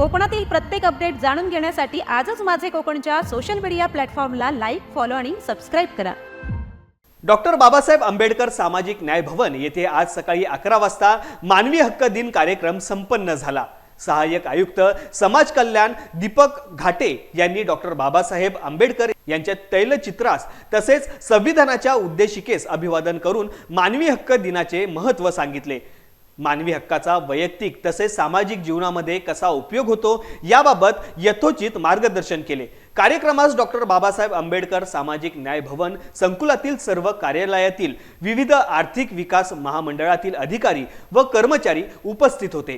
कोकणातील प्रत्येक अपडेट जाणून घेण्यासाठी आजच माझे कोकणच्या सोशल मीडिया प्लॅटफॉर्मला लाईक, फॉलो आणि सबस्क्राईब करा। डॉक्टर बाबासाहेब आंबेडकर सामाजिक न्याय भवन येथे आज सकाळी 11 वाजता मानवी हक्क दिन कार्यक्रम संपन्न झाला। सहाय्यक आयुक्त समाज कल्याण दीपक घाटे यांनी डॉक्टर बाबासाहेब आंबेडकर यांच्या तैलचित्रास तसेच संविधानाच्या उद्देशिकेस अभिवादन करून मानवी हक्क दिनाचे महत्त्व सांगितले। मानवी हक्काचा वैयक्तिक तसेच सामाजिक जीवनामध्ये कसा उपयोग होतो याबाबत यथोचित मार्गदर्शन केले। कार्यक्रमास डॉक्टर बाबासाहेब आंबेडकर सामाजिक न्याय भवन संकुलातील सर्व कार्यालयातील विविध आर्थिक विकास महामंडळातील अधिकारी व कर्मचारी उपस्थित होते।